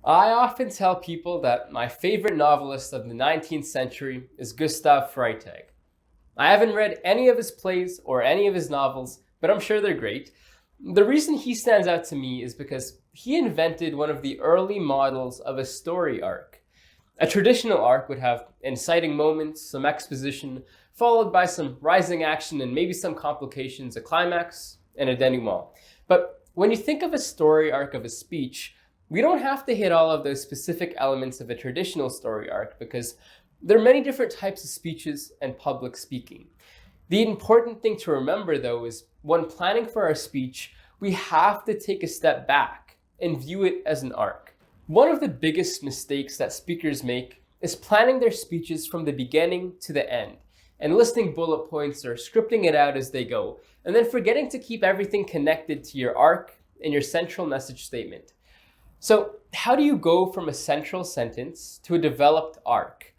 I often tell people that my favorite novelist of the 19th century is Gustav Freytag. I haven't read any of his plays or any of his novels, but I'm sure they're great. The reason he stands out to me is because he invented one of the early models of a story arc. A traditional arc would have inciting moments, some exposition, followed by some rising action and maybe some complications, a climax, and a denouement. But when you think of a story arc of a speech, we don't have to hit all of those specific elements of a traditional story arc because there are many different types of speeches and public speaking. The important thing to remember, though, is when planning for our speech, we have to take a step back and view it as an arc. One of the biggest mistakes that speakers make is planning their speeches from the beginning to the end and listing bullet points or scripting it out as they go, and then forgetting to keep everything connected to your arc and your central message statement. So, how do you go from a central sentence to a developed arc?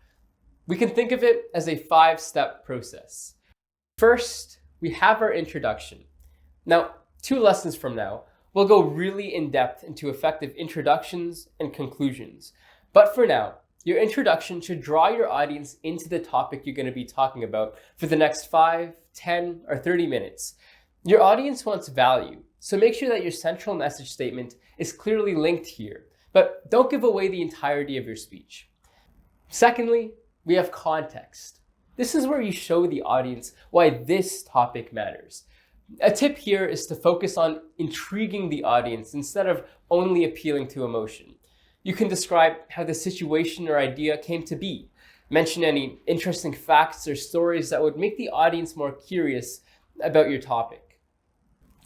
We can think of it as a 5-step process. First, we have our introduction. Now, 2 lessons from now, we'll go really in depth into effective introductions and conclusions. But for now, your introduction should draw your audience into the topic you're going to be talking about for the next 5, 10, or 30 minutes. Your audience wants value, so make sure that your central message statement is clearly linked here, but don't give away the entirety of your speech. Secondly, we have context. This is where you show the audience why this topic matters. A tip here is to focus on intriguing the audience instead of only appealing to emotion. You can describe how the situation or idea came to be, mention any interesting facts or stories that would make the audience more curious about your topic.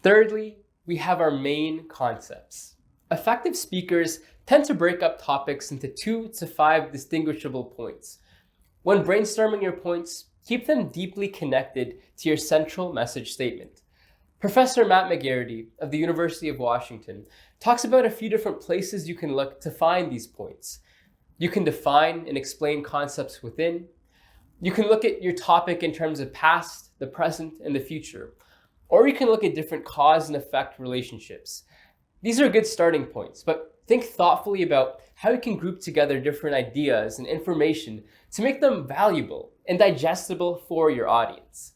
Thirdly, we have our main concepts. Effective speakers tend to break up topics into 2 to 5 distinguishable points. When brainstorming your points, keep them deeply connected to your central message statement. Professor Matt McGarrity of the University of Washington talks about a few different places you can look to find these points. You can define and explain concepts within. You can look at your topic in terms of past, the present, and the future. Or you can look at different cause and effect relationships. These are good starting points, but think thoughtfully about how you can group together different ideas and information to make them valuable and digestible for your audience.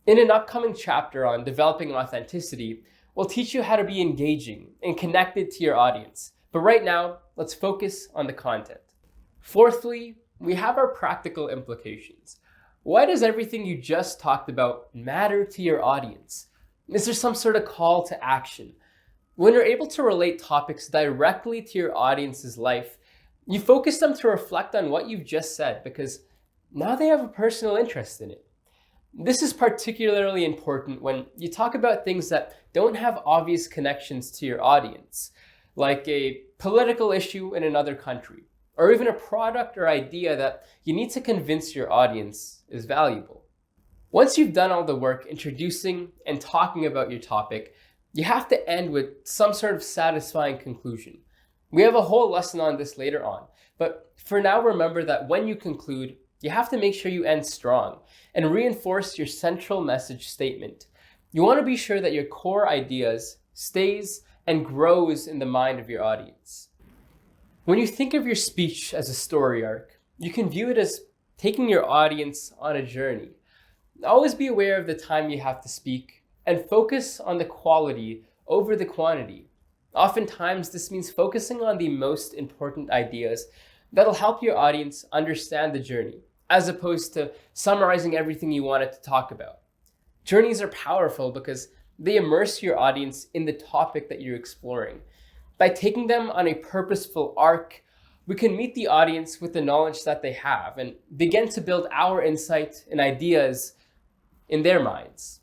In an upcoming chapter on developing authenticity, we'll teach you how to be engaging and connected to your audience. But right now, let's focus on the content. Fourthly, we have our practical implications. Why does everything you just talked about matter to your audience? Is there some sort of call to action? When you're able to relate topics directly to your audience's life, you focus them to reflect on what you've just said because now they have a personal interest in it. This is particularly important when you talk about things that don't have obvious connections to your audience, like a political issue in another country, or even a product or idea that you need to convince your audience is valuable. Once you've done all the work introducing and talking about your topic, you have to end with some sort of satisfying conclusion. We have a whole lesson on this later on, but for now remember that when you conclude, you have to make sure you end strong and reinforce your central message statement. You want to be sure that your core ideas stays and grows in the mind of your audience. When you think of your speech as a story arc, you can view it as taking your audience on a journey. Always be aware of the time you have to speak and focus on the quality over the quantity. Oftentimes, this means focusing on the most important ideas that'll help your audience understand the journey, as opposed to summarizing everything you wanted to talk about. Journeys are powerful because they immerse your audience in the topic that you're exploring. By taking them on a purposeful arc, we can meet the audience with the knowledge that they have and begin to build our insight and ideas in their minds.